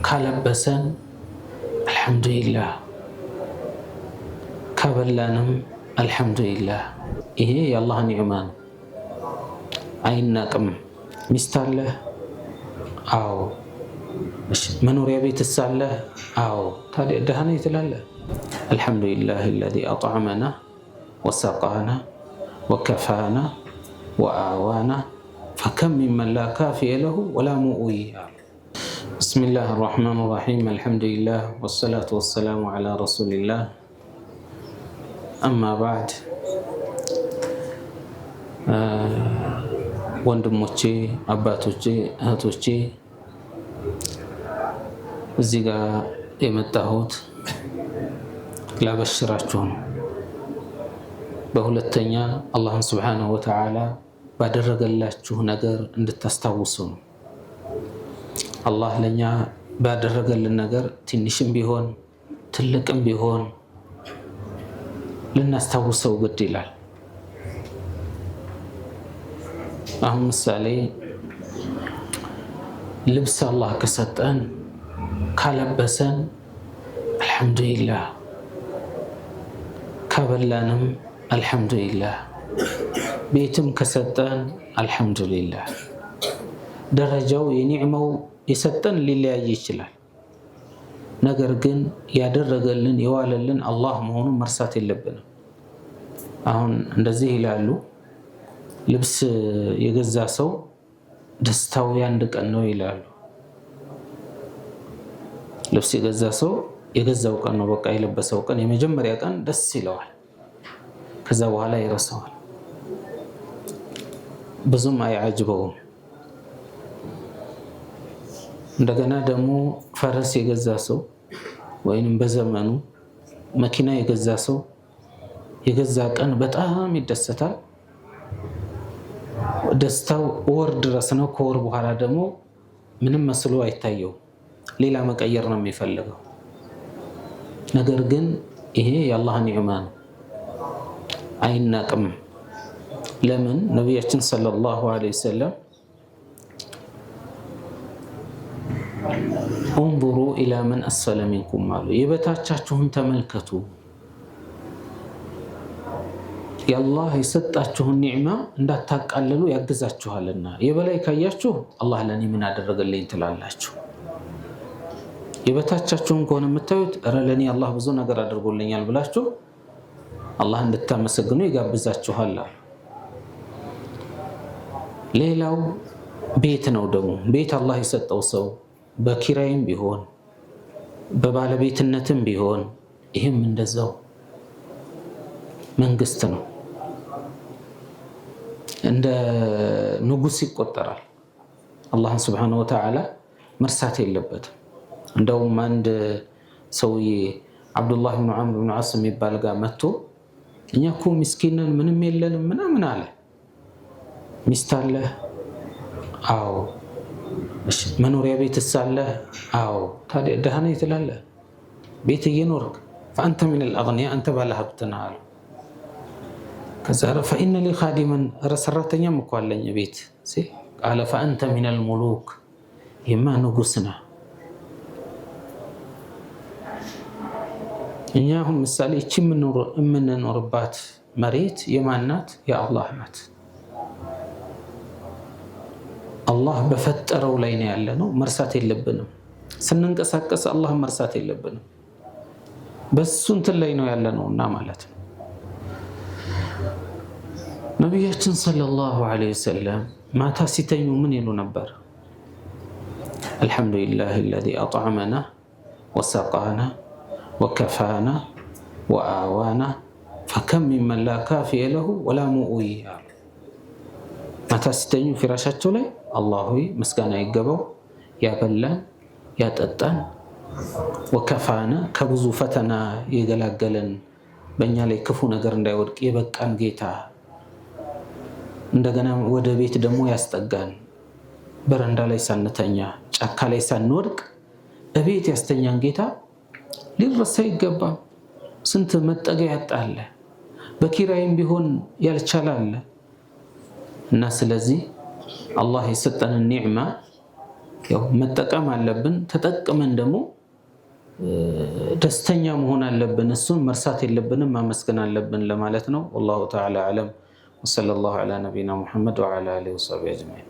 ካለበሰን አልሐምዱሊላህ፣ ከበላንም አልሐምዱሊላህ። ይሄ የአላህ ኒዕማ ነው፣ አይናቅም። ሚስት አለህ? አዎ። መኖሪያ ቤትስ አለህ? አዎ። ታዲያ ደህና ነኝ ትላለህ? አልሐምዱሊላህ አለዚ አጥዐመና ወሰቃና ወከፋና ወአዋና ፈከም ሚመን ላ ካፊየ ለሁ ወላ ሙኡይ። ብስሚላህ አርረሕማን አርረሒም አልሐምዱሊላህ ወሰላቱ ወሰላሙ ዐላ ረሱሊላህ አማ ባዕድ። ወንድሞቼ፣ አባቶቼ፣ እህቶቼ እዚህ ጋር የመጣሁት ላበሽራችሁ ነው። በሁለተኛ አላህን ሱብሓነሁ ወተዓላ ባደረገላችሁ ነገር እንድታስታውሱ ነው። አላህ ለኛ ባደረገልን ነገር ትንሽም ቢሆን ትልቅም ቢሆን ልናስታውሰው ግድ ይላል። አሁን ምሳሌ ልብስ አላህ ከሰጠን ካለበሰን አልሐምዱሊላህ፣ ከበላንም አልሐምዱሊላህ፣ ቤትም ከሰጠን አልሐምዱሊላህ። ደረጃው የኒዕማው የሰጠን ሊለያይ ይችላል። ነገር ግን ያደረገልን የዋለልን አላህ መሆኑን መርሳት የለብንም። አሁን እንደዚህ ይላሉ፣ ልብስ የገዛ ሰው ደስታው የአንድ ቀን ነው ይላሉ። ልብስ የገዛ ሰው የገዛው ቀን ነው፣ በቃ የለበሰው ቀን የመጀመሪያ ቀን ደስ ይለዋል። ከዛ በኋላ ይረሳዋል፣ ብዙም አያጅበውም። እንደገና ደግሞ ፈረስ የገዛ ሰው ወይንም በዘመኑ መኪና የገዛ ሰው የገዛ ቀን በጣም ይደሰታል። ደስታው ወር ድረስ ነው። ከወር በኋላ ደግሞ ምንም መስሎ አይታየው፣ ሌላ መቀየር ነው የሚፈልገው። ነገር ግን ይሄ የአላህ ኒዕማ ነው፣ አይናቅም። ለምን? ነቢያችን ሰለላሁ ዐለይሂ ወሰለም እንዙሩ ኢላ መን አስፈለ ሚንኩም አሉ፣ የበታቻችሁን ተመልከቱ፣ የአላህ የሰጣችሁን ኒዕማ እንዳታቃለሉ ያግዛችኋልና። የበላይ ካያችሁ አላህ ለኔ ምን አደረገልኝ ትላላችሁ። የበታቻችሁን ከሆነ የምታዩት እረ ለኔ አላህ ብዙ ነገር አድርጎልኛል ብላችሁ አላህ እንድታመሰግኑ ይጋብዛችኋል። ሌላው ቤት ነው። ደግሞ ቤት አላህ የሰጠው ሰው በኪራይም ቢሆን በባለቤትነትም ቢሆን ይህም እንደዛው መንግስት ነው፣ እንደ ንጉስ ይቆጠራል። አላህን ሱብሓነሁ ወተዓላ መርሳት የለበትም። እንደውም አንድ ሰውዬ አብዱላህ ብን ዐምር ብን ዐስ የሚባል ጋር መጥቶ እኛ እኮ ምስኪንን ምንም የለንም ምናምን አለ። ሚስት አለህ? አዎ። መኖሪያ ቤትስ አለህ? አዎ። ታዲያ ደህና ነኝ ትላለህ? ቤት እየኖርክ ፈአንተ ሚነል አግኒያ፣ አንተ ባለ ሀብት ነህ አሉ። ከዛ ፈኢነ ሊ ኻዲመን፣ ኧረ ሰራተኛም እኮ አለኝ ቤት ሲል ቃለ ፈአንተ ሚነል ሙሉክ፣ ይህማ ንጉስ ነህ። እኛ አሁን ምሳሌ እቺ የምንኖርባት መሬት የማን ናት? የአላህ ናት። አላህ በፈጠረው ላይ ነው ያለ ነው፣ መርሳት የለብንም። ስንንቀሳቀስ አላህ መርሳት የለብንም። በሱ እንትን ላይ ነው ያለ ነው እና ማለት ነው። ነቢያችን ሰለላሁ ዐለይሂ ወሰለም ማታ ሲተኙ ምን ይሉ ነበር? አልሐምዱሊላህ አለዚ አጥዐመና ወሰቃና ወከፋና ወአዋና ፈከም ሚመን ላ ካፊየ ለሁ ወላ ሙኡይ አሉ። ማታ ሲተኙ ፊራሻቸው ላይ አላህ ሆይ ምስጋና ይገባው፣ ያበላን ያጠጣን፣ ወከፋና ከብዙ ፈተና የገላገለን፣ በእኛ ላይ ክፉ ነገር እንዳይወድቅ የበቃን ጌታ፣ እንደገና ወደ ቤት ደግሞ ያስጠጋን፣ በረንዳ ላይ ሳንተኛ ጫካ ላይ ሳንወድቅ እቤት ያስተኛን ጌታ ሊረሳ ይገባም። ስንት መጠጊያ ያጣለ፣ በኪራይም ቢሆን ያልቻላለ እና ስለዚህ አላህ የሰጠንን ኒዕማ ያው መጠቀም አለብን። ተጠቅመን ደግሞ ደስተኛ መሆን አለብን። እሱን መርሳት የለብንም፣ ማመስገን አለብን ለማለት ነው። ወላሁ ተዓላ አዕለም። ወሰለላሁ ዐላ ነቢይና ሙሐመድ ወዐላ አሊሂ ወሰሕቢሂ አጅመዒን።